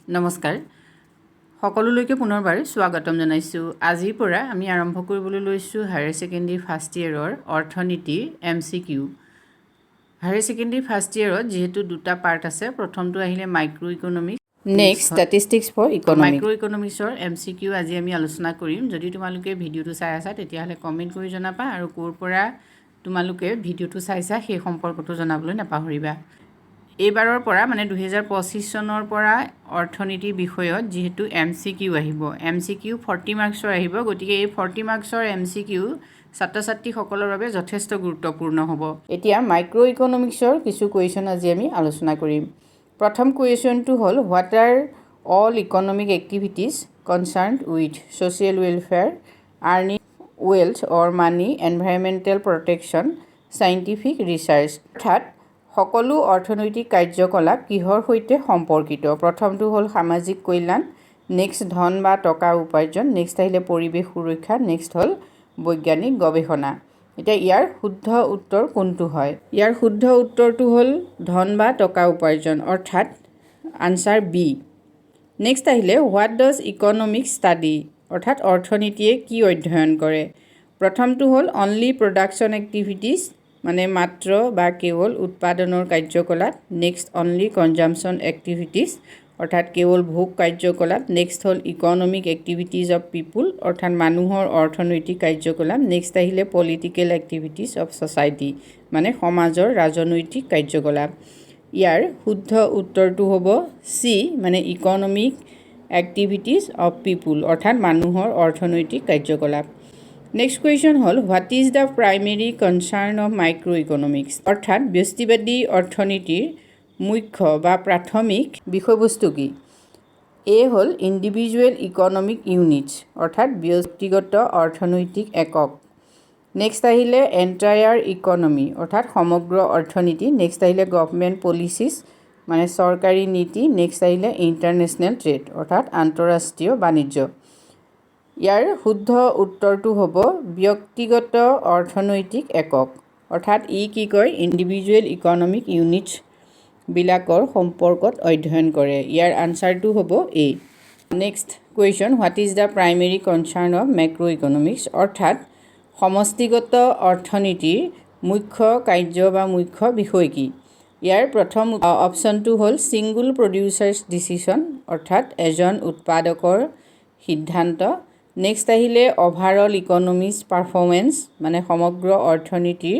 নমস্কাৰ সকলোলৈকে পুনৰবাৰ স্বাগতম জনাইছোঁ। আজিৰ পৰা আমি আৰম্ভ কৰিবলৈ লৈছোঁ হায়াৰ ছেকেণ্ডেৰী ফাৰ্ষ্ট ইয়েৰৰ অৰ্থনীতিৰ MCQ। হায়াৰ ছেকেণ্ডেৰী ফাৰ্ষ্ট ইয়েৰত যিহেতু দুটা পাৰ্ট আছে, প্ৰথমটো আহিলে micro' economics, next statistics for economics. Micro' ইকনমিক্সৰ MCQ আজি আমি আলোচনা কৰিম। যদি তোমালোকে ভিডিঅ'টো চাই আছা তেতিয়াহ'লে কমেণ্ট কৰি জনাবা আৰু ক'ৰ পৰা তোমালোকে ভিডিঅ'টো চাইছা সেই সম্পৰ্কটো জনাবলৈ নাপাহৰিবা। এইবাৰৰ পৰা মানে 2025 চনৰ পৰা অৰ্থনীতিৰ বিষয়ত যিহেতু MCQ আহিব, MCQ 40 মাৰ্কছৰ আহিব, গতিকে এই 40 মাৰ্কছৰ MCQ ছাত্ৰ ছাত্ৰীসকলৰ বাবে যথেষ্ট গুৰুত্বপূৰ্ণ হ'ব। এতিয়া মাইক্ৰ' ইকনমিক্সৰ কিছু কুৱেশ্যন আজি আমি আলোচনা কৰিম। প্ৰথম কুৱেশ্যনটো হ'ল what are all economic activities concerned with social welfare, earning wealth or money, environmental protection, scientific research. অৰ্থাৎ সকলো অৰ্থনৈতিক কাৰ্যকলাপ কিহৰ সৈতে সম্পৰ্কিত? প্ৰথমটো হ'ল সামাজিক কল্যাণ, নেক্সট ধন বা টকা উপাৰ্জন, নেক্সট আহিলে পৰিৱেশ সুৰক্ষা, নেক্সট হ'ল বৈজ্ঞানিক গৱেষণা। এতিয়া ইয়াৰ শুদ্ধ উত্তৰ কোনটো হয়? ইয়াৰ শুদ্ধ উত্তৰটো হ'ল ধন বা টকা উপাৰ্জন, অৰ্থাৎ আনচাৰ বি। নেক্সট আহিলে হোৱাট ডাজ ইকনমিক্স ষ্টাডি, অৰ্থাৎ অৰ্থনীতিয়ে কি অধ্যয়ন কৰে? প্ৰথমটো হ'ল অনলি প্ৰডাকশ্যন এক্টিভিটিজ, মানে মাত্ৰ বা কেৱল উৎপাদনৰ কাৰ্যকলাপ, নেক্সট অনলি কনজামশ্যন এক্টিভিটিজ, অৰ্থাৎ কেৱল ভোগ কাৰ্যকলাপ, নেক্সট হ'ল ইকনমিক এক্টিভিটিজ অফ পিপুল, অৰ্থাৎ মানুহৰ অৰ্থনৈতিক কাৰ্যকলাপ, নেক্সট আহিলে পলিটিকেল এক্টিভিটিজ অফ ছ'চাইটি, মানে সমাজৰ ৰাজনৈতিক কাৰ্যকলাপ। ইয়াৰ শুদ্ধ উত্তৰটো হ'ব চি, মানে ইকনমিক এক্টিভিটিজ অফ পিপুল, অৰ্থাৎ মানুহৰ অৰ্থনৈতিক কাৰ্যকলাপ। নেক্সট কুৱেশ্যন হ'ল what is the primary concern of micro' economics, অৰ্থাৎ ব্যষ্টিবাদী অৰ্থনীতিৰ মুখ্য বা প্ৰাথমিক বিষয়বস্তু কি? এ হ'ল ইণ্ডিভিজুৱেল ইকনমিক ইউনিটছ, অৰ্থাৎ ব্যক্তিগত অৰ্থনৈতিক একক। নেক্সট আহিলে এণ্টায়াৰ ইকনমি, অৰ্থাৎ সমগ্ৰ অৰ্থনীতি, নেক্সট আহিলে গভৰ্ণমেণ্ট পলিচিছ, মানে চৰকাৰী নীতি, নেক্সট আহিলে ইণ্টাৰনেশ্যনেল ট্ৰেড, অৰ্থাৎ আন্তঃৰাষ্ট্ৰীয় বাণিজ্য। ইয়াৰ শুদ্ধ উত্তৰটো হ'ব ব্যক্তিগত অৰ্থনৈতিক একক, অৰ্থাৎ ই কি কয় ইণ্ডিভিজুৱেল ইকনমিক ইউনিটছ বিলাকৰ সম্পৰ্কত অধ্যয়ন কৰে। ইয়াৰ আনচাৰটো হ'ব A. Next question what is the primary concern of macro' economics, অৰ্থাৎ সমষ্টিগত অৰ্থনীতিৰ মুখ্য কাৰ্য বা মুখ্য বিষয় কি? ইয়াৰ প্ৰথম অপশ্যনটো হ'ল ছিংগুল প্ৰডিউচাৰ্ছ ডিচিশ্যন, অৰ্থাৎ এজন উৎপাদকৰ সিদ্ধান্ত, নেক্সট আহিলে অভাৰঅল ইকনমিক্স পাৰফৰ্মেঞ্চ, মানে সমগ্ৰ অৰ্থনীতিৰ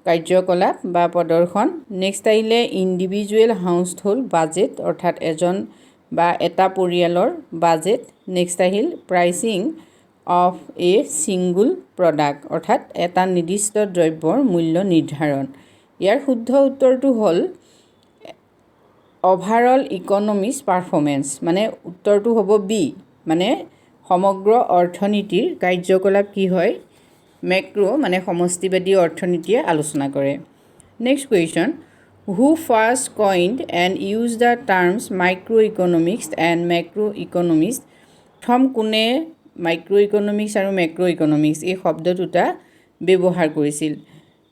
কাৰ্যকলাপ বা প্ৰদৰ্শন, নেক্সট আহিলে ইণ্ডিভিজুৱেল হাউচহোল্ড বাজেট, অৰ্থাৎ এজন বা এটা পৰিয়ালৰ বাজেট, নেক্সট আহিল pricing of A single product, অৰ্থাৎ এটা নিৰ্দিষ্ট দ্ৰব্যৰ মূল্য নিৰ্ধাৰণ। ইয়াৰ শুদ্ধ উত্তৰটো হ'ল অভাৰঅল ইকনমিক্স পাৰফৰ্মেঞ্চ, মানে উত্তৰটো হ'ব বি, মানে সমগ্ৰ অৰ্থনীতিৰ কাৰ্যকলাপ কি হয় মেক্ৰ' মানে সমষ্টিবাদী অৰ্থনীতিয়ে আলোচনা কৰে। Next question who first coined and use the terms micro' economics and macro' economics, প্ৰথম কোনে মাইক্ৰ' ইকনমিক্স আৰু মেক্ৰ' ইকনমিক্স এই শব্দ দুটা ব্যৱহাৰ কৰিছিল?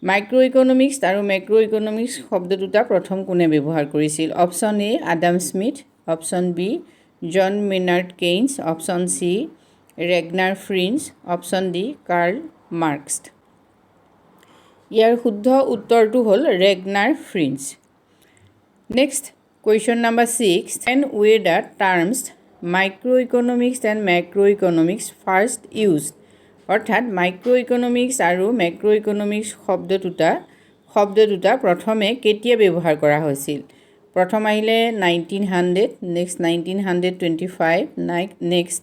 মাইক্ৰ' ইকনমিক্স আৰু মেক্ৰ' ইকনমিক্স শব্দ দুটা প্ৰথম কোনে ব্যৱহাৰ কৰিছিল? Option A Adam Smith, option B John Maynard Keynes, option C Ragnar Frisch, option D Karl Marx. ইয়াৰ শুদ্ধ উত্তৰটো হ'ল Ragnar Frisch. Next question number 6 and were the terms micro' economics and macro' economics first used, অৰ্থাৎ micro' economics আৰু macro' economics শব্দ দুটা প্ৰথমে কেতিয়া ব্যৱহাৰ কৰা হৈছিল? প্ৰথম আহিলে 1900, নেক্সট 1925, নেক্সট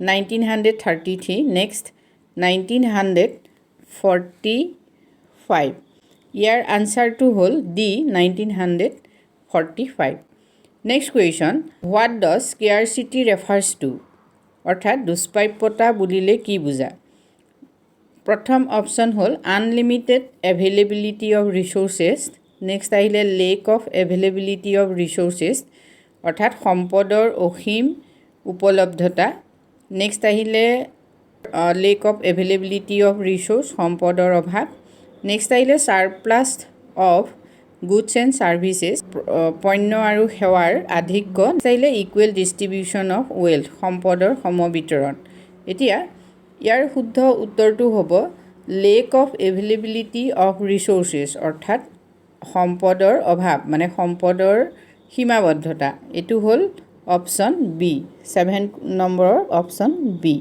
1933, নেক্সট 1945। ইয়াৰ আনচাৰটো হ'ল D 1945। Next question what does scarcity refers to, অৰ্থাৎ দুষ্প্ৰাপ্যতা বুলিলে কি বুজা? প্ৰথম অপশ্যন হ'ল unlimited availability of resources, next আহিলে lack of availability of resources, অৰ্থাৎ সম্পদৰ অসীম উপলব্ধতা, নেক্সট আহিলে lack of availability of resource সম্পদৰ অভাৱ, নেক্সট আহিলে surplus of goods and services পণ্য আৰু সেৱাৰ আধিক্য চাইলে ইকুৱেল ডিষ্ট্ৰিবিউশ্যন অফ ৱেল্থ সম্পদৰ সমবিতৰণ এতিয়া ইয়াৰ শুদ্ধ উত্তৰটো হ'ব lake of availability of resources অৰ্থাৎ সম্পদৰ অভাৱ মানে সম্পদৰ সীমাবদ্ধতা এইটো হ'ল অপশ্যন বি 7 নম্বৰৰ অপশ্যন বি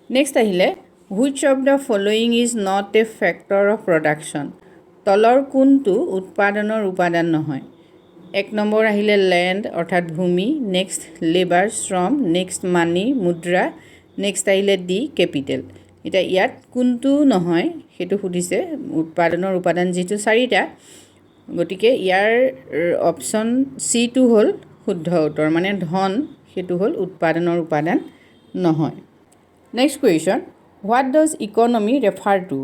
নেক্সট আহিলে which of the following is not a factor of production তলৰ কোনটো উৎপাদনৰ উপাদান নহয় 1 নম্বৰ আহিলে লেণ্ড অৰ্থাৎ ভূমি নেক্সট লেবাৰ শ্ৰম নেক্সট মানি মুদ্ৰা নেক্সট আহিলে ডি কেপিটেল এটা ইয়াত কোনটো নহয় সেইটো সুধিছে উৎপাদনৰ উপাদান যেটো চাৰিটা গতিকে ইয়াৰ অপশ্যন সি টো হ'ল শুদ্ধ উত্তৰ মানে ধন সেইটো হ'ল উৎপাদনৰ উপাদান নহয় next question what does economy refer to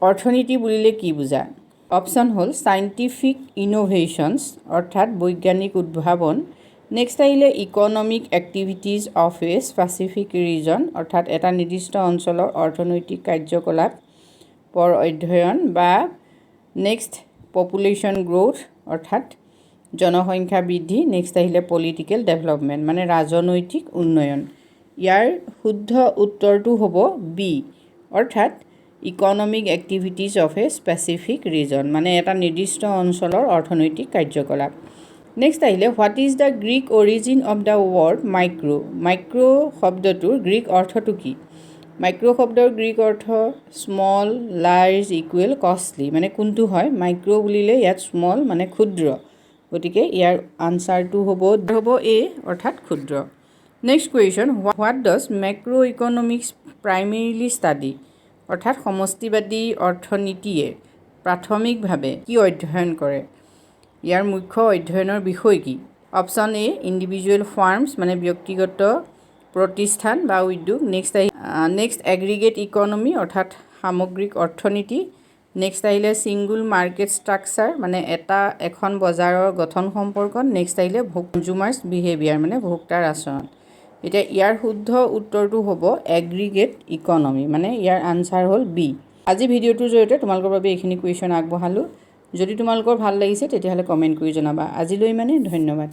অৰ্থনীতি বুলিলে কি বুজা অপশ্যন হ'ল সাইণ্টিফিক ইনোভেশ্যনছ অৰ্থাৎ বৈজ্ঞানিক উদ্ভাৱন নেক্সট আহিলে economic activities of a specific region অৰ্থাৎ এটা নিৰ্দিষ্ট অঞ্চলৰ অৰ্থনৈতিক কাৰ্যকলাপৰ অধ্যয়ন বা নেক্সট পপুলেশ্যন গ্ৰোথ অৰ্থাৎ জনসংখ্যা বৃদ্ধি নেক্সট আহিলে পলিটিকেল ডেভেলপমেণ্ট মানে ৰাজনৈতিক উন্নয়ন ইয়াৰ শুদ্ধ উত্তৰটো হ'ব বি অৰ্থাৎ economic activities of a specific region মানে এটা নিৰ্দিষ্ট অঞ্চলৰ অৰ্থনৈতিক কাৰ্যকলাপ নেক্সট আহিলে what is the Greek origin of the word micro শব্দটোৰ গ্ৰীক অৰ্থটো কি মাইক্ৰ শব্দৰ গ্ৰীক অৰ্থ স্মল লাৰ্জ ইকুৱেল কষ্টলি মানে কোনটো হয় মাইক্ৰ বুলিলে ইয়াত স্মল মানে ক্ষুদ্ৰ গতিকে ইয়াৰ আনসাৰটো হ'ব এ অৰ্থাৎ ক্ষুদ্ৰ next question what does মেক্ৰ economics primarily study অৰ্থাৎ সমষ্টিবাদী অৰ্থনীতিয়ে প্ৰাথমিকভাৱে কি অধ্যয়ন কৰে ইয়াৰ মুখ্য অধ্যয়নৰ বিষয় কি অপশ্যন এ ইণ্ডিভিজুৱেল ফাৰ্মছ মানে ব্যক্তিগত প্ৰতিষ্ঠান বা উদ্যোগ নেক্সট এগ্ৰিগেট ইকনমি অৰ্থাৎ সামগ্ৰিক অৰ্থনীতি নেক্সট আহিলে ছিংগুল মাৰ্কেট ষ্ট্ৰাকচাৰ মানে এখন বজাৰৰ গঠন সম্পৰ্কত নেক্সট আহিলে কনজিউমাৰ্ছ বিহেভিয়াৰ মানে ভোক্তাৰ আচৰণ এতিয়া ইয়াৰ শুদ্ধ উত্তৰটো হ'ব এগ্ৰিগেট ইকনমি মানে ইয়াৰ আনসাৰ হ'ল বি আজি ভিডিঅ'টোৰ জৰিয়তে তোমালোকৰ বাবে এইখিনি কুৱেশ্যন আগবঢ়ালোঁ যদি তোমালোকৰ ভাল লাগিছে তেতিয়াহ'লে কমেণ্ট কৰি জনাবা আজিলৈ মানে ধন্যবাদ